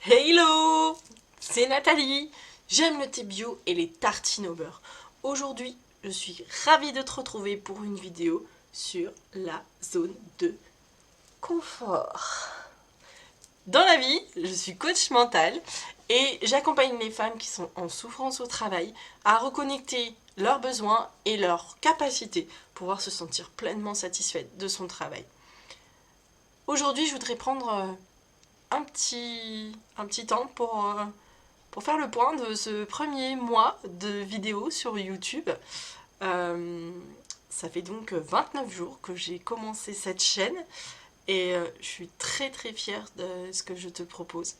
Hello, c'est Nathalie. J'aime le thé bio et les tartines au beurre. Aujourd'hui, je suis ravie de te retrouver pour une vidéo sur la zone de confort. Dans la vie, je suis coach mental et j'accompagne les femmes qui sont en souffrance au travail à reconnecter leurs besoins et leurs capacités pour pouvoir se sentir pleinement satisfaite de son travail. Aujourd'hui, je voudrais prendre un petit temps pour faire le point de ce premier mois de vidéos sur YouTube. Ça fait donc 29 jours que j'ai commencé cette chaîne et je suis très fière de ce que je te propose.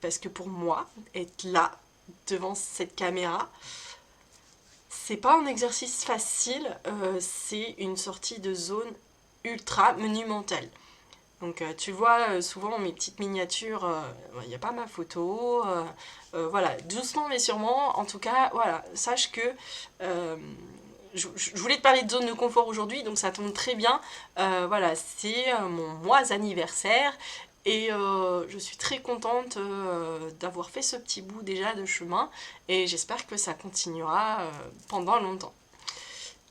Parce que pour moi, être là, devant cette caméra, c'est pas un exercice facile, c'est une sortie de zone ultra monumentale. Donc tu vois souvent mes petites miniatures, il n'y a pas ma photo, voilà, doucement mais sûrement, en tout cas, voilà, sache que je voulais te parler de zone de confort aujourd'hui, donc ça tombe très bien, voilà, c'est mon mois anniversaire, et je suis très contente d'avoir fait ce petit bout déjà de chemin, et j'espère que ça continuera pendant longtemps.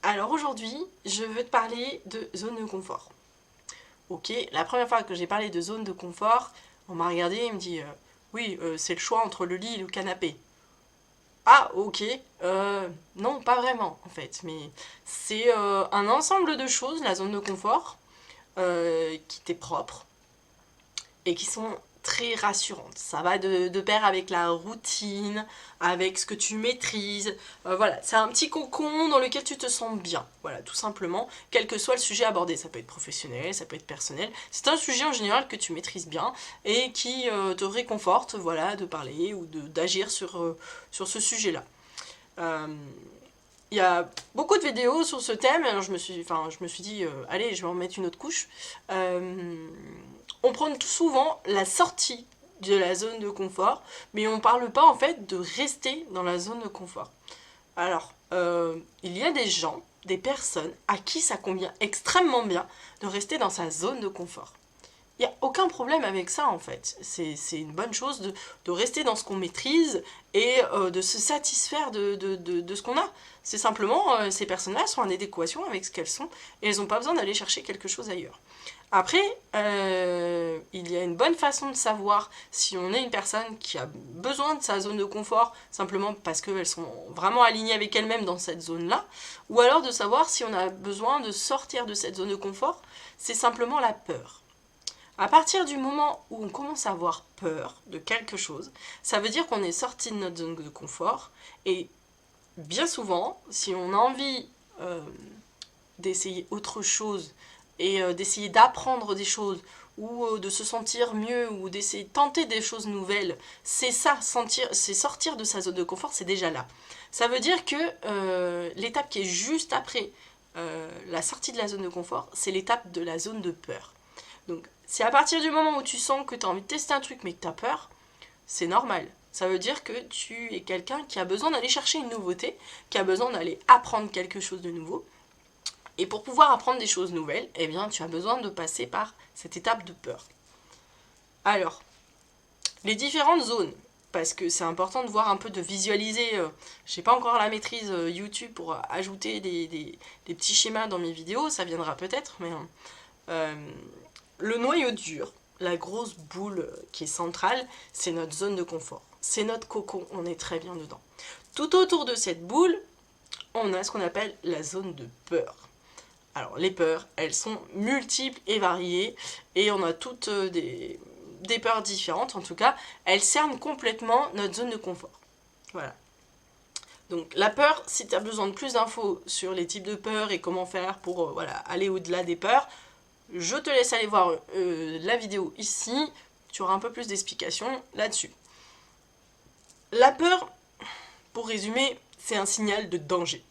Alors aujourd'hui, je veux te parler de zone de confort. Ok, la première fois que j'ai parlé de zone de confort, on m'a regardé et me dit oui, c'est le choix entre le lit et le canapé. Ah, ok, non, pas vraiment en fait, mais c'est un ensemble de choses, la zone de confort, qui t'est propre et qui sont très rassurantes. Ça va de pair avec la routine, avec ce que tu maîtrises. Voilà, c'est un petit cocon dans lequel tu te sens bien. Voilà, tout simplement, quel que soit le sujet abordé. Ça peut être professionnel, ça peut être personnel. C'est un sujet en général que tu maîtrises bien et qui te réconforte, voilà, de parler ou d'agir sur ce sujet-là. Il y a beaucoup de vidéos sur ce thème, alors je me suis dit, allez, je vais en mettre une autre couche. On prend souvent la sortie de la zone de confort, mais on ne parle pas en fait de rester dans la zone de confort. Alors, il y a des gens, des personnes à qui ça convient extrêmement bien de rester dans sa zone de confort. Il n'y a aucun problème avec ça en fait. C'est une bonne chose de rester dans ce qu'on maîtrise et de se satisfaire de ce qu'on a. C'est simplement, ces personnes-là sont en adéquation avec ce qu'elles sont et elles n'ont pas besoin d'aller chercher quelque chose ailleurs. Après, il y a une bonne façon de savoir si on est une personne qui a besoin de sa zone de confort simplement parce qu'elles sont vraiment alignées avec elles-mêmes dans cette zone-là, ou alors de savoir si on a besoin de sortir de cette zone de confort, c'est simplement la peur. À partir du moment où on commence à avoir peur de quelque chose, ça veut dire qu'on est sorti de notre zone de confort. Et bien souvent, si on a envie d'essayer autre chose et d'essayer d'apprendre des choses ou de se sentir mieux ou d'essayer de tenter des choses nouvelles, c'est ça, c'est sortir de sa zone de confort, c'est déjà là. Ça veut dire que l'étape qui est juste après la sortie de la zone de confort, c'est l'étape de la zone de peur. Donc, si à partir du moment où tu sens que tu as envie de tester un truc mais que tu as peur, c'est normal. Ça veut dire que tu es quelqu'un qui a besoin d'aller chercher une nouveauté, qui a besoin d'aller apprendre quelque chose de nouveau. Et pour pouvoir apprendre des choses nouvelles, eh bien, tu as besoin de passer par cette étape de peur. Alors, les différentes zones, parce que c'est important de voir un peu, de visualiser. Je n'ai pas encore la maîtrise YouTube pour ajouter des petits schémas dans mes vidéos, ça viendra peut-être, mais le noyau dur, la grosse boule qui est centrale, c'est notre zone de confort. C'est notre cocon, on est très bien dedans. Tout autour de cette boule, on a ce qu'on appelle la zone de peur. Alors les peurs, elles sont multiples et variées, et on a toutes des peurs différentes, en tout cas, elles cernent complètement notre zone de confort. Voilà. Donc la peur, si tu as besoin de plus d'infos sur les types de peurs et comment faire pour voilà, aller au-delà des peurs, je te laisse aller voir la vidéo ici, tu auras un peu plus d'explications là-dessus. La peur, pour résumer, c'est un signal de danger.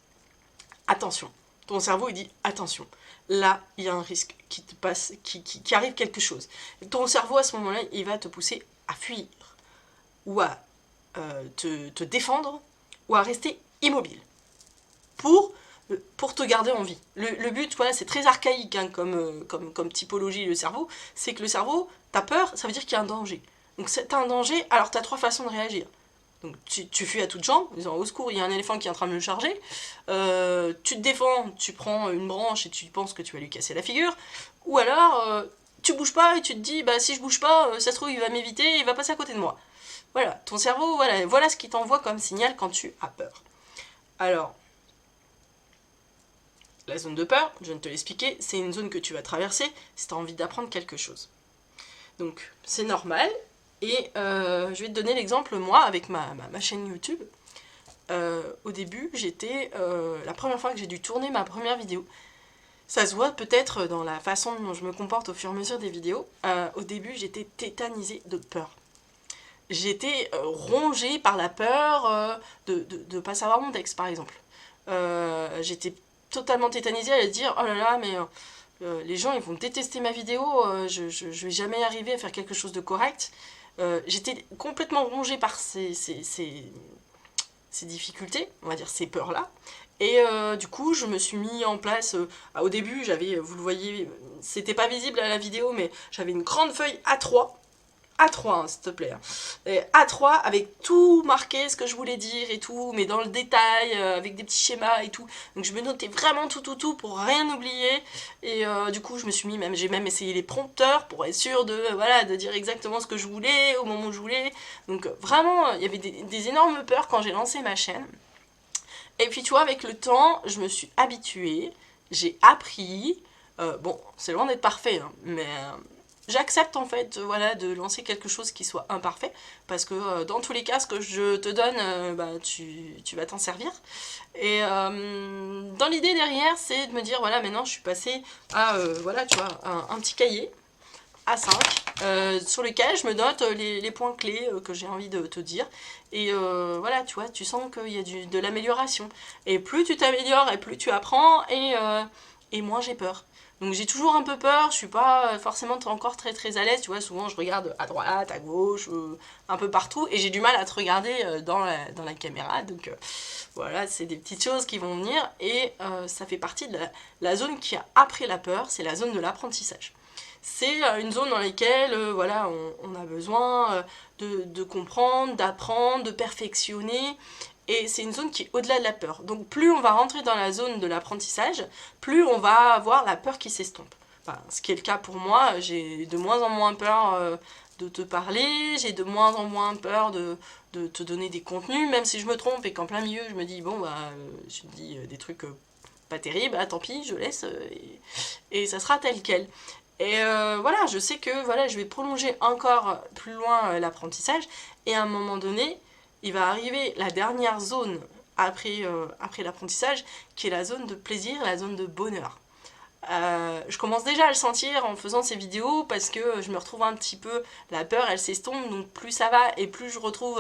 Attention, ton cerveau il dit attention, là il y a un risque qui te passe, qui arrive quelque chose. Ton cerveau à ce moment-là, il va te pousser à fuir, ou à te défendre, ou à rester immobile, pour te garder en vie. Le but, voilà, c'est très archaïque hein, comme typologie le cerveau, c'est que le cerveau, t'as peur, ça veut dire qu'il y a un danger. Donc c'est un danger, alors tu as 3 façons de réagir. Donc tu fuis à toutes jambes, en disant au secours, il y a un éléphant qui est en train de me charger. Tu te défends, tu prends une branche et tu penses que tu vas lui casser la figure. Ou alors, tu bouges pas et tu te dis, bah si je bouge pas, ça se trouve, il va m'éviter, il va passer à côté de moi. Voilà, ton cerveau, voilà ce qu'il t'envoie comme signal quand tu as peur. Alors, la zone de peur, je viens de te l'expliquer, c'est une zone que tu vas traverser si tu as envie d'apprendre quelque chose. Donc, c'est normal. Et je vais te donner l'exemple, moi, avec ma chaîne YouTube. Au début, la première fois que j'ai dû tourner ma première vidéo, ça se voit peut-être dans la façon dont je me comporte au fur et à mesure des vidéos. Au début, j'étais tétanisée de peur. J'étais rongée par la peur de ne pas savoir mon texte, par exemple. J'étais totalement tétanisée à dire « Oh là là, mais les gens, ils vont détester ma vidéo, je vais jamais arriver à faire quelque chose de correct. » J'étais complètement rongée par ces difficultés, on va dire ces peurs-là. Et du coup, je me suis mis en place, au début, vous le voyez, c'était pas visible à la vidéo, mais j'avais une grande feuille A3, A3 hein, s'il te plaît, et A3 avec tout marqué, ce que je voulais dire et tout, mais dans le détail, avec des petits schémas et tout. Donc je me notais vraiment tout pour rien oublier. Et du coup, j'ai même essayé les prompteurs pour être sûr de dire exactement ce que je voulais au moment où je voulais. Donc vraiment, il y avait des énormes peurs quand j'ai lancé ma chaîne. Et puis tu vois, avec le temps, je me suis habituée, j'ai appris. Bon, c'est loin d'être parfait, hein, mais j'accepte en fait de lancer quelque chose qui soit imparfait, parce que dans tous les cas, ce que je te donne, tu vas t'en servir. Et dans l'idée derrière, c'est de me dire, voilà, maintenant je suis passée à, tu vois, un petit cahier A5 sur lequel je me note les points clés que j'ai envie de te dire. Et voilà, tu vois, tu sens qu'il y a de l'amélioration. Et plus tu t'améliores et plus tu apprends, et moins j'ai peur. Donc j'ai toujours un peu peur, je suis pas forcément encore très à l'aise, tu vois, souvent je regarde à droite, à gauche, un peu partout, et j'ai du mal à te regarder dans la caméra, donc voilà, c'est des petites choses qui vont venir, et ça fait partie de la zone qui a après la peur, c'est la zone de l'apprentissage. C'est une zone dans laquelle on a besoin de comprendre, d'apprendre, de perfectionner. Et c'est une zone qui est au-delà de la peur. Donc plus on va rentrer dans la zone de l'apprentissage, plus on va avoir la peur qui s'estompe. Enfin, ce qui est le cas pour moi, j'ai de moins en moins peur de te parler, j'ai de moins en moins peur de te donner des contenus, même si je me trompe et qu'en plein milieu je me dis, bon je te dis des trucs pas terribles, tant pis, je laisse, et ça sera tel quel. Et voilà, je sais que je vais prolonger encore plus loin l'apprentissage, et à un moment donné, il va arriver la dernière zone après l'apprentissage, qui est la zone de plaisir, la zone de bonheur. Je commence déjà à le sentir en faisant ces vidéos, parce que je me retrouve un petit peu, la peur elle s'estompe, donc plus ça va et plus je retrouve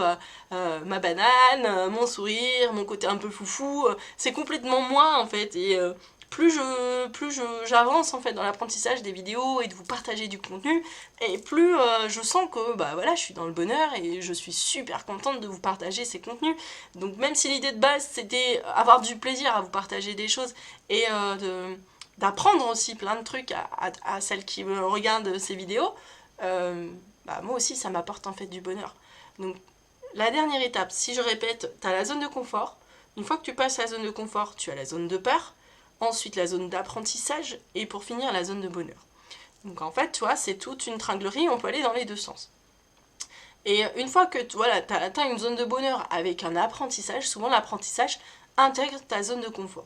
ma banane, mon sourire, mon côté un peu foufou, c'est complètement moi en fait. Et plus j'avance en fait dans l'apprentissage des vidéos et de vous partager du contenu, et plus je sens que je suis dans le bonheur et je suis super contente de vous partager ces contenus. Donc même si l'idée de base c'était avoir du plaisir à vous partager des choses et d'apprendre aussi plein de trucs à celles qui me regardent ces vidéos, moi aussi ça m'apporte en fait du bonheur. Donc la dernière étape, si je répète, tu as la zone de confort. Une fois que tu passes la zone de confort, tu as la zone de peur, ensuite la zone d'apprentissage, et pour finir la zone de bonheur. Donc en fait, tu vois, c'est toute une tringlerie, on peut aller dans les deux sens. Et une fois que tu as atteint une zone de bonheur avec un apprentissage, souvent l'apprentissage intègre ta zone de confort.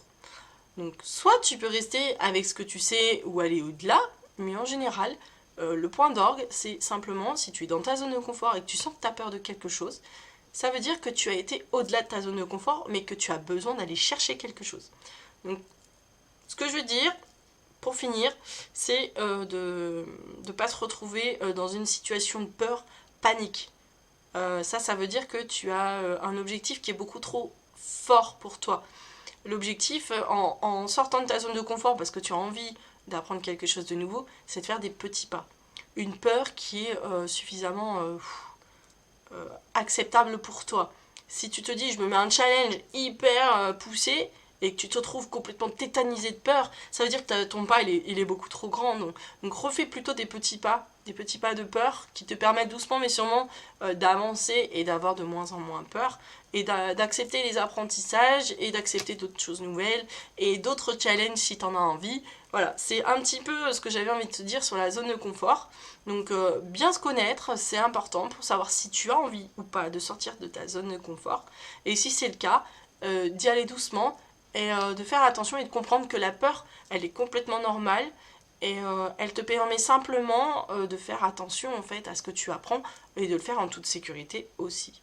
Donc soit tu peux rester avec ce que tu sais ou aller au-delà, mais en général, le point d'orgue, c'est simplement si tu es dans ta zone de confort et que tu sens que tu as peur de quelque chose, ça veut dire que tu as été au-delà de ta zone de confort, mais que tu as besoin d'aller chercher quelque chose. Donc ce que je veux dire, pour finir, c'est de ne pas se retrouver dans une situation de peur, panique. Ça veut dire que tu as un objectif qui est beaucoup trop fort pour toi. L'objectif, en sortant de ta zone de confort, parce que tu as envie d'apprendre quelque chose de nouveau, c'est de faire des petits pas. Une peur qui est suffisamment acceptable pour toi. Si tu te dis, je me mets un challenge hyper poussé, et que tu te retrouves complètement tétanisé de peur, ça veut dire que ton pas il est beaucoup trop grand. Donc refais plutôt des petits pas de peur qui te permettent doucement mais sûrement d'avancer et d'avoir de moins en moins peur et d'accepter les apprentissages et d'accepter d'autres choses nouvelles et d'autres challenges si tu en as envie. Voilà, c'est un petit peu ce que j'avais envie de te dire sur la zone de confort. Donc bien se connaître, c'est important pour savoir si tu as envie ou pas de sortir de ta zone de confort. Et si c'est le cas, d'y aller doucement et de faire attention et de comprendre que la peur, elle est complètement normale et elle te permet simplement de faire attention en fait à ce que tu apprends et de le faire en toute sécurité aussi.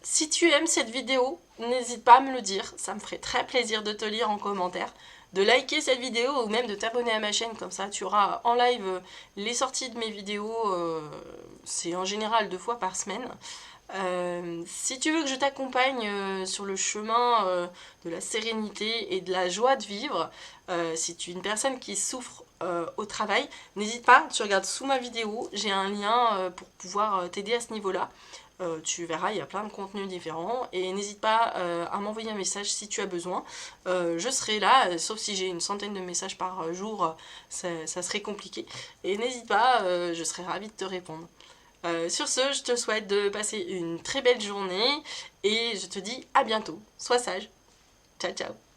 Si tu aimes cette vidéo, n'hésite pas à me le dire, ça me ferait très plaisir de te lire en commentaire, de liker cette vidéo ou même de t'abonner à ma chaîne, comme ça tu auras en live les sorties de mes vidéos, c'est en général 2 fois par semaine. Si tu veux que je t'accompagne sur le chemin de la sérénité et de la joie de vivre, si tu es une personne qui souffre au travail, n'hésite pas, tu regardes sous ma vidéo, j'ai un lien pour pouvoir t'aider à ce niveau-là. Tu verras, il y a plein de contenus différents et n'hésite pas à m'envoyer un message si tu as besoin. Je serai là, sauf si j'ai une centaine de messages par jour, ça serait compliqué. Et n'hésite pas, je serai ravie de te répondre. Sur ce, je te souhaite de passer une très belle journée et je te dis à bientôt. Sois sage. Ciao, ciao.